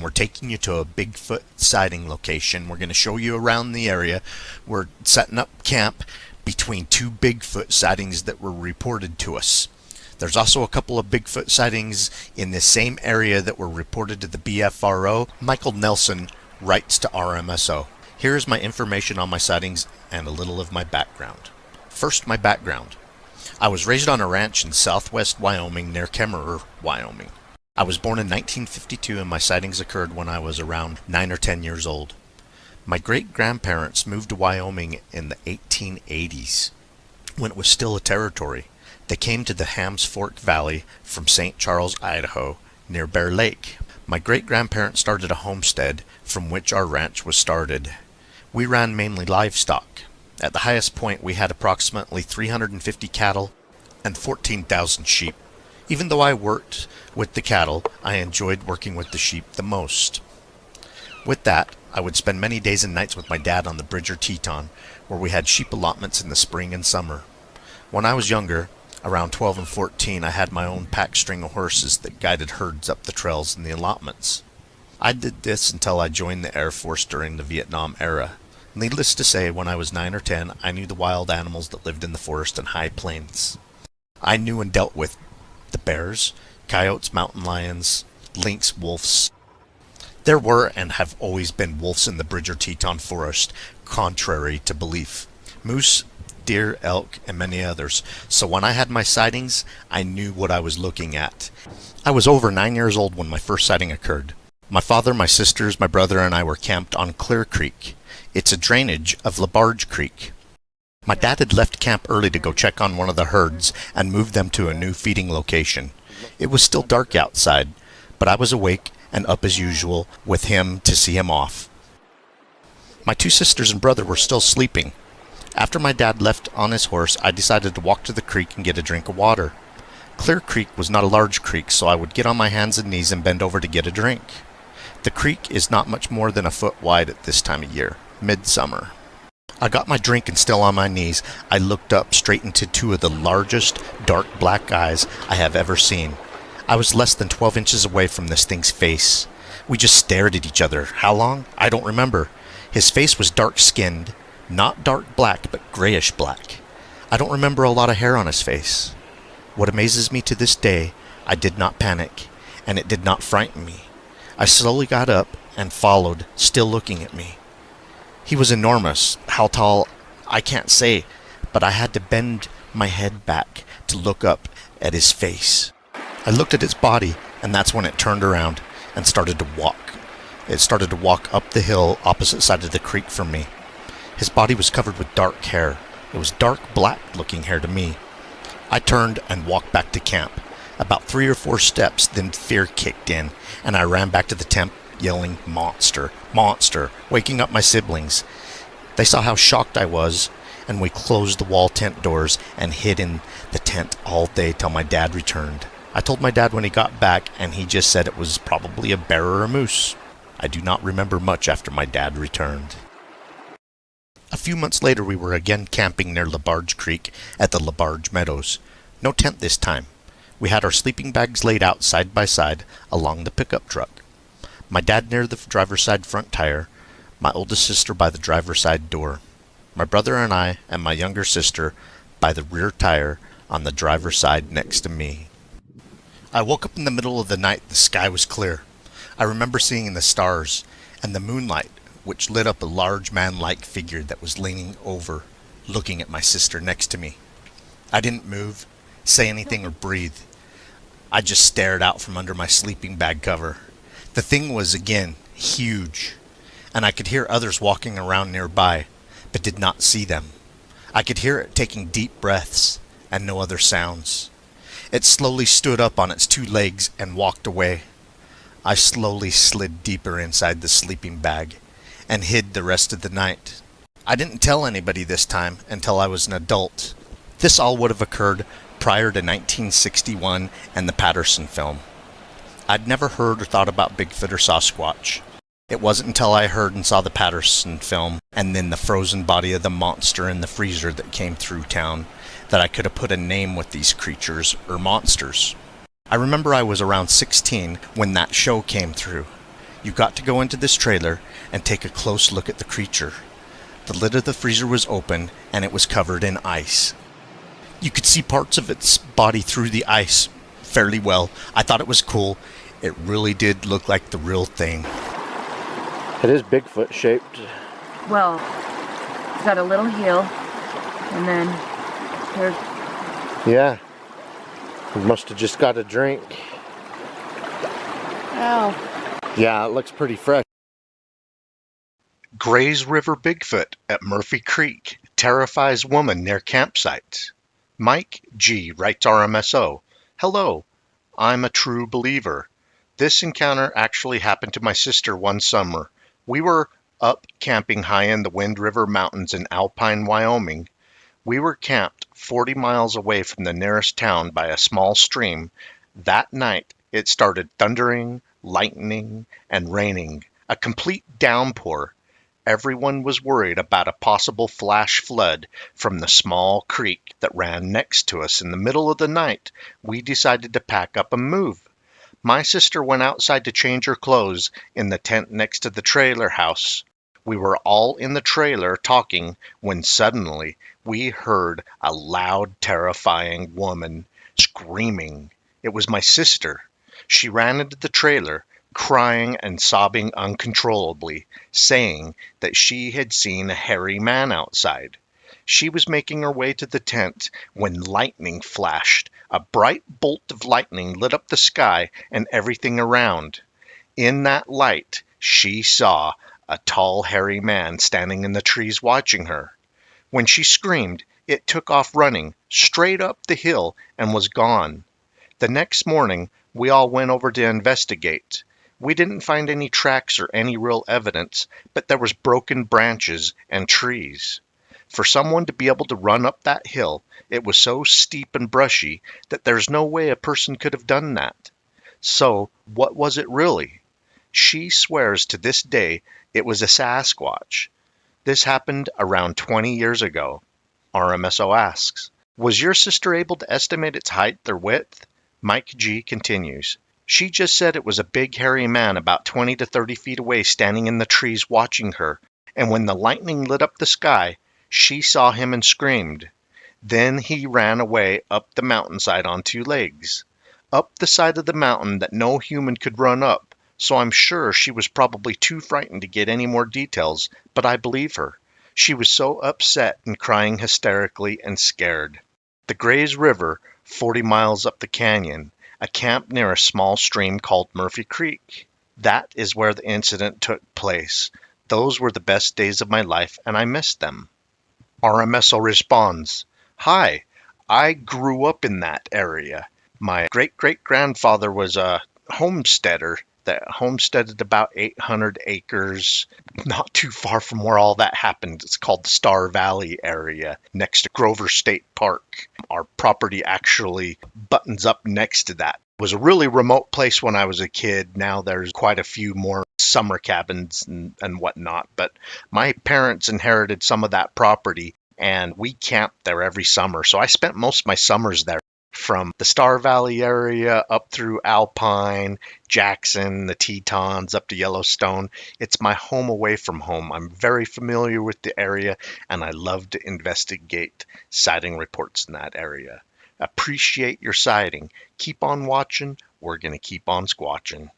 We're taking you to a Bigfoot sighting location. We're going to show you around the area. We're setting up camp between two Bigfoot sightings that were reported to us. There's also a couple of Bigfoot sightings in the same area that were reported to the BFRO. Michael Nelson writes to RMSO. Here is my information on my sightings and a little of my background. First, my background. I was raised on a ranch in southwest Wyoming near Kemmerer, Wyoming. I was born in 1952 and my sightings occurred when I was around 9 or 10 years old. My great-grandparents moved to Wyoming in the 1880s, when it was still a territory. They came to the Hams Fork Valley from St. Charles, Idaho, near Bear Lake. My great-grandparents started a homestead from which our ranch was started. We ran mainly livestock. At the highest point, we had approximately 350 cattle and 14,000 sheep. Even though I worked with the cattle, I enjoyed working with the sheep the most. With that, I would spend many days and nights with my dad on the Bridger Teton, where we had sheep allotments in the spring and summer. When I was younger, around 12 and 14, I had my own pack string of horses that guided herds up the trails in the allotments. I did this until I joined the Air Force during the Vietnam era. Needless to say, when I was 9 or 10, I knew the wild animals that lived in the forest and high plains. I knew and dealt with the bears, coyotes, mountain lions, lynx, wolves. There were and have always been wolves in the Bridger Teton forest, contrary to belief. Moose, deer, elk, and many others. So when I had my sightings, I knew what I was looking at. I was over 9 years old when my first sighting occurred. My father, my sisters, my brother, and I were camped on Clear Creek. It's a drainage of LaBarge Creek. My dad had left camp early to go check on one of the herds and move them to a new feeding location. It was still dark outside, but I was awake and up as usual with him to see him off. My two sisters and brother were still sleeping. After my dad left on his horse, I decided to walk to the creek and get a drink of water. Clear Creek was not a large creek, so I would get on my hands and knees and bend over to get a drink. The creek is not much more than a foot wide at this time of year, midsummer. I got my drink and still on my knees, I looked up straight into two of the largest dark black eyes I have ever seen. I was less than 12 inches away from this thing's face. We just stared at each other. How long? I don't remember. His face was dark-skinned, not dark black, but grayish black. I don't remember a lot of hair on his face. What amazes me to this day, I did not panic, and it did not frighten me. I slowly got up and followed, still looking at me. He was enormous. How tall, I can't say, but I had to bend my head back to look up at his face. I looked at its body, and that's when it turned around and started to walk. It started to walk up the hill opposite side of the creek from me. His body was covered with dark hair. It was dark black looking hair to me. I turned and walked back to camp. About 3 or 4 steps, then fear kicked in, and I ran back to the tent yelling, "Monster! Monster!" waking up my siblings. They saw how shocked I was, and we closed the wall tent doors and hid in the tent all day till my dad returned. I told my dad when he got back, and he just said it was probably a bear or a moose. I do not remember much after my dad returned. A few months later, we were again camping near LaBarge Creek at the LaBarge Meadows. No tent this time. We had our sleeping bags laid out side by side along the pickup truck. My dad near the driver's side front tire, my oldest sister by the driver's side door, my brother and I and my younger sister by the rear tire on the driver's side next to me. I woke up in the middle of the night. The sky was clear. I remember seeing the stars and the moonlight, which lit up a large man-like figure that was leaning over, looking at my sister next to me. I didn't move, say anything, or breathe. I just stared out from under my sleeping bag cover. The thing was, again, huge, and I could hear others walking around nearby, but did not see them. I could hear it taking deep breaths, and no other sounds. It slowly stood up on its 2 legs and walked away. I slowly slid deeper inside the sleeping bag and hid the rest of the night. I didn't tell anybody this time until I was an adult. This all would have occurred prior to 1961 and the Patterson film. I'd never heard or thought about Bigfoot or Sasquatch. It wasn't until I heard and saw the Patterson film and then the frozen body of the monster in the freezer that came through town that I could have put a name with these creatures or monsters. I remember I was around 16 when that show came through. You got to go into this trailer and take a close look at the creature. The lid of the freezer was open and it was covered in ice. You could see parts of its body through the ice fairly well. I thought it was cool. It really did look like the real thing. It is Bigfoot shaped. Well, it's got a little heel, and then there's... Yeah. It must have just got a drink. Ow. Yeah, it looks pretty fresh. Grays River Bigfoot at Murphy Creek terrifies woman near campsites. Mike G. writes RMSO, "Hello, I'm a true believer. This encounter actually happened to my sister one summer. We were up camping high in the Wind River Mountains in Alpine, Wyoming. We were camped 40 miles away from the nearest town by a small stream. That night, it started thundering, lightning, and raining, a complete downpour. Everyone was worried about a possible flash flood from the small creek that ran next to us. In the middle of the night, we decided to pack up and move. My sister went outside to change her clothes in the tent next to the trailer house. We were all in the trailer talking when suddenly we heard a loud, terrifying woman screaming. It was my sister. She ran into the trailer, crying and sobbing uncontrollably, saying that she had seen a hairy man outside. She was making her way to the tent when lightning flashed. A bright bolt of lightning lit up the sky and everything around. In that light, she saw a tall, hairy man standing in the trees watching her. When she screamed, it took off running straight up the hill and was gone. The next morning, we all went over to investigate. We didn't find any tracks or any real evidence, but there was broken branches and trees. For someone to be able to run up that hill, it was so steep and brushy that there's no way a person could have done that. So, what was it really? She swears to this day it was a Sasquatch. This happened around 20 years ago. RMSO asks, was your sister able to estimate its height or width? Mike G continues, she just said it was a big hairy man about 20 to 30 feet away standing in the trees watching her, and when the lightning lit up the sky, she saw him and screamed. Then he ran away up the mountainside on two legs, up the side of the mountain that no human could run up, so I'm sure she was probably too frightened to get any more details, but I believe her. She was so upset and crying hysterically and scared. The Grays River, 40 miles up the canyon, a camp near a small stream called Murphy Creek. That is where the incident took place. Those were the best days of my life, and I missed them. RMSO responds, hi, I grew up in that area. My great-great-grandfather was a homesteader that homesteaded about 800 acres, not too far from where all that happened. It's called the Star Valley area, next to Grover State Park. Our property actually buttons up next to that. It was a really remote place when I was a kid. Now there's quite a few more summer cabins and whatnot, but my parents inherited some of that property, and we camped there every summer. So I spent most of my summers there. From the Star Valley area up through Alpine, Jackson, the Tetons, up to Yellowstone. It's my home away from home. I'm very familiar with the area, and I love to investigate sighting reports in that area. Appreciate your sighting. Keep on watching. We're going to keep on squatching.